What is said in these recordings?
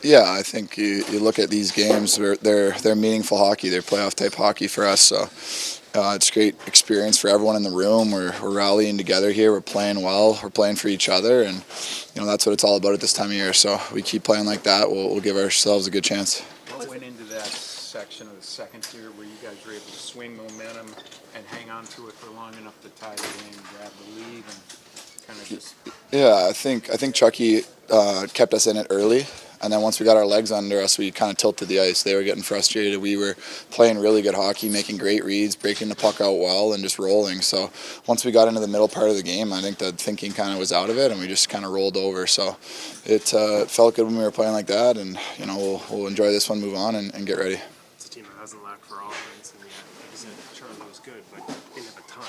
Yeah, I think you look at these games, they're meaningful hockey. They're playoff type hockey for us. So it's a great experience for everyone in the room. We're rallying together here. We're playing well. We're playing for each other, and that's what it's all about at this time of year. So we keep playing like that. We'll give ourselves a good chance. What went into that section of the second period where you guys were able to swing momentum and hang on to it for long enough to tie the game, grab the lead, and kind of just? Yeah, I think Chucky kept us in it early. And then once we got our legs under us, we kind of tilted the ice. They were getting frustrated. We were playing really good hockey, making great reads, breaking the puck out well, and just rolling. So once we got into the middle part of the game, I think the thinking kind of was out of it, and we just kind of rolled over. So it felt good when we were playing like that, and we'll enjoy this one, move on, and get ready. It's a team that hasn't lacked for offense, and like you said, Charlie was good, but they didn't have a ton.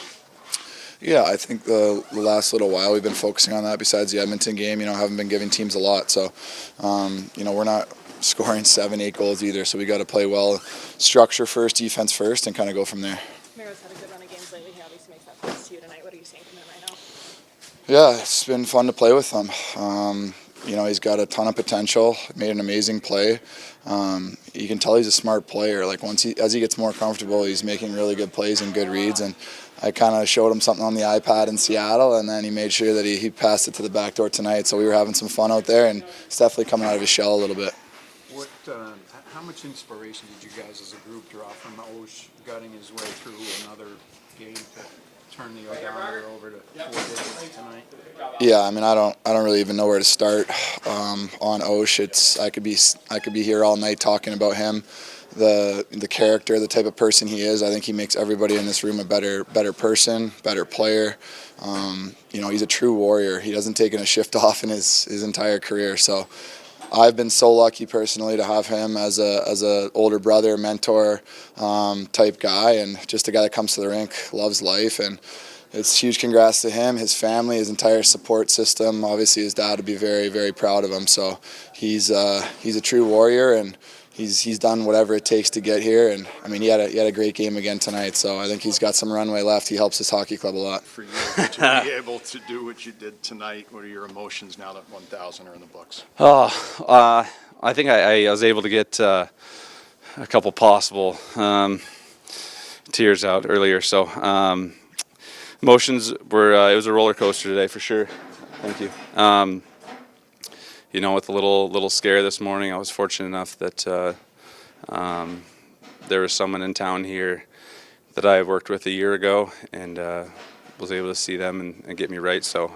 Yeah, I think the last little while we've been focusing on that. Besides the Edmonton game, haven't been giving teams a lot. So, we're not scoring 7-8 goals either. So we got to play well, structure first, defense first, and kind of go from there. Miro's had a good run of games lately. He obviously makes that pass to you tonight. What are you seeing from him right now? Yeah, it's been fun to play with him. He's got a ton of potential. Made an amazing play. You can tell he's a smart player. Like as he gets more comfortable, he's making really good plays and good reads. And I kind of showed him something on the iPad in Seattle, and then he made sure that he passed it to the back door tonight. So we were having some fun out there, and it's definitely coming out of his shell a little bit. How much inspiration did you guys as a group draw from Oshie gutting his way through another game to turn the odometer over to 4 digits tonight? Yeah, I don't really even know where to start on Oshie. I could be here all night talking about him, the character, the type of person he is. I think he makes everybody in this room a better person, better player. He's a true warrior. He doesn't take a shift off in his entire career. So I've been so lucky personally to have him as a older brother, mentor type guy, and just a guy that comes to the rink, loves life, and it's huge congrats to him, his family, his entire support system. Obviously his dad would be very, very proud of him. So he's a true warrior, and he's done whatever it takes to get here. And he had a great game again tonight. So I think he's got some runway left. He helps his hockey club a lot. For you to be able to do what you did tonight, what are your emotions now that 1,000 are in the books? I think I was able to get a couple possible tears out earlier. So emotions were it was a roller coaster today for sure. Thank you. With a little scare this morning, I was fortunate enough that there was someone in town here that I worked with a year ago, and was able to see them and get me right. So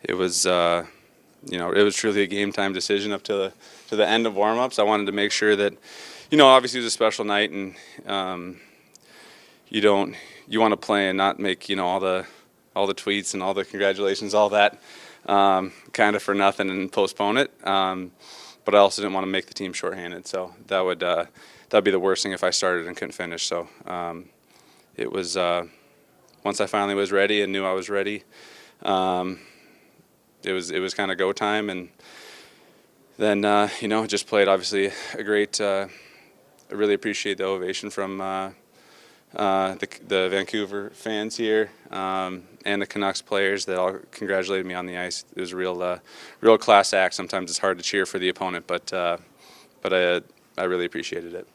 it was it was truly a game time decision up to the end of warm-ups. I wanted to make sure that obviously it was a special night, and you want to play and not make all the tweets and all the congratulations, all that kind of for nothing and postpone it. But I also didn't want to make the team shorthanded, so that'd be the worst thing if I started and couldn't finish. So it was once I finally was ready and knew I was ready, it was kind of go time, and then just played obviously a great. I really appreciate the ovation from the Vancouver fans here, and the Canucks players that all congratulated me on the ice. It was a real class act. Sometimes it's hard to cheer for the opponent, but I really appreciated it.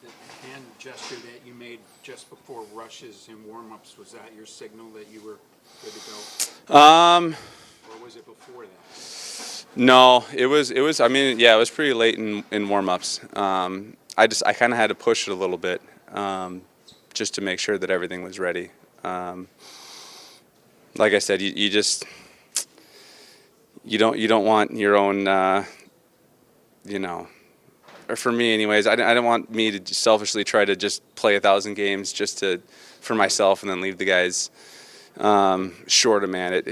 The hand gesture that you made just before rushes and warm-ups, was that your signal that you were good to go? Or was it before that? No, it was. It was pretty late in warm-ups. I kind of had to push it a little bit. Just to make sure that everything was ready. Like I said, you don't want your own, or for me anyways, I don't want me to selfishly try to just play 1,000 games just for myself and then leave the guys short of man.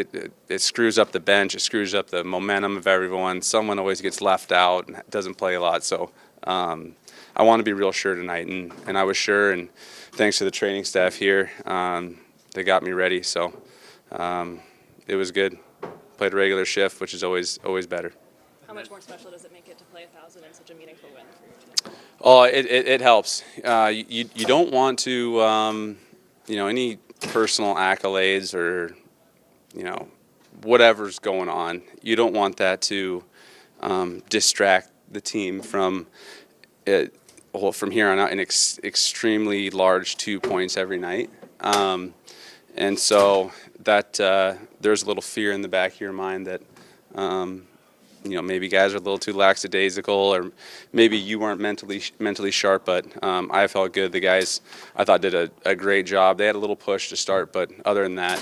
It screws up the bench, it screws up the momentum of everyone. Someone always gets left out and doesn't play a lot, so I want to be real sure tonight, and I was sure, and thanks to the training staff here, they got me ready, so it was good. Played a regular shift, which is always better. How much more special does it make it to play 1,000 in such a meaningful win for your team? Oh, it helps. You don't want to, any personal accolades or, whatever's going on, you don't want that to distract the team from it. Well, from here on out, an extremely large 2 points every night. And so that there's a little fear in the back of your mind that, maybe guys are a little too lackadaisical, or maybe you weren't mentally sharp. But I felt good. The guys, I thought, did a great job. They had a little push to start, but other than that,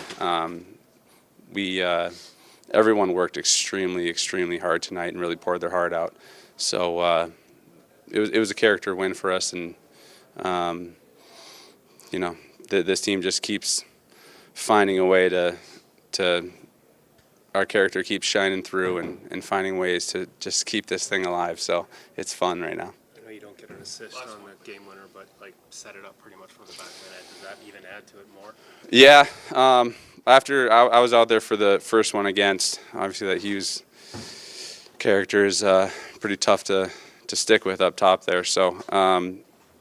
everyone worked extremely hard tonight and really poured their heart out. So it was a character win for us, and this team just keeps finding a way to our character keeps shining through and finding ways to just keep this thing alive. So it's fun right now. I know you don't get an assist on the game winner, but like set it up pretty much from the back of the net. Does that even add to it more? Yeah. After I was out there for the first one against, obviously that Hughes character is pretty tough to stick with up top there. So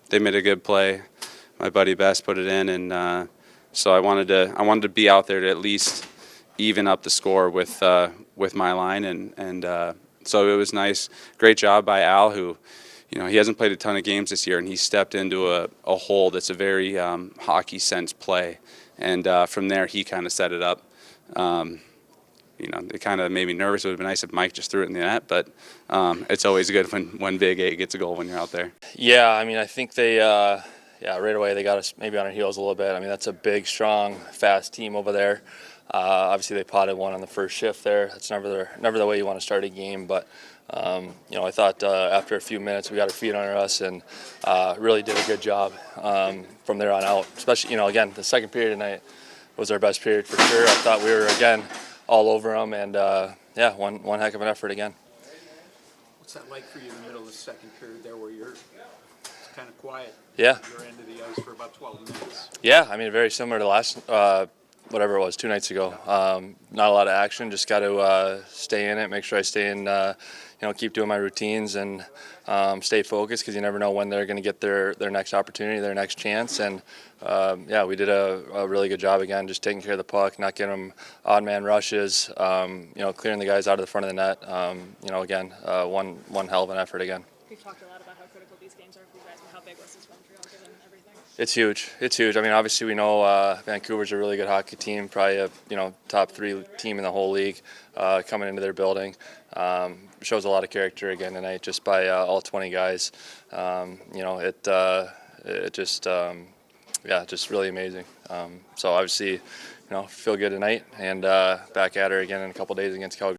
they made a good play. My buddy Best put it in, and so I wanted to be out there to at least even up the score with my line, and so it was nice. Great job by Al, who, he hasn't played a ton of games this year, and he stepped into a hole that's a very hockey sense play, and from there he kind of set it up. It kind of made me nervous. It would have been nice if Mike just threw it in the net, but it's always good when Big 8 gets a goal when you're out there. Yeah, I mean, I think they, right away they got us maybe on our heels a little bit. I mean, that's a big, strong, fast team over there. Obviously, they potted one on the first shift there. That's never the way you want to start a game, but I thought after a few minutes we got our feet under us and really did a good job from there on out. Especially, again, the second period tonight was our best period for sure. I thought we were, again, all over them, and one heck of an effort again. What's that like for you in the middle of the second period there, where it's kind of quiet? Yeah. Your end of the ice for about 12 minutes. Yeah, I mean, very similar to last, whatever it was, 2 nights ago. Not a lot of action. Just got to stay in it, make sure I stay in, keep doing my routines and stay focused, because you never know when they're going to get their next opportunity, their next chance. And we did a really good job again, just taking care of the puck, not getting them odd man rushes, clearing the guys out of the front of the net. Again, one hell of an effort again. We've talked a lot about how critical these games are for you guys, but how big was this one for y'all given everything? It's huge. It's huge. I mean, obviously we know Vancouver's a really good hockey team, probably a top 3 team in the whole league coming into their building. Shows a lot of character again tonight, just by all 20 guys. Just really amazing. So obviously, feel good tonight, and back at her again in a couple days against Calgary.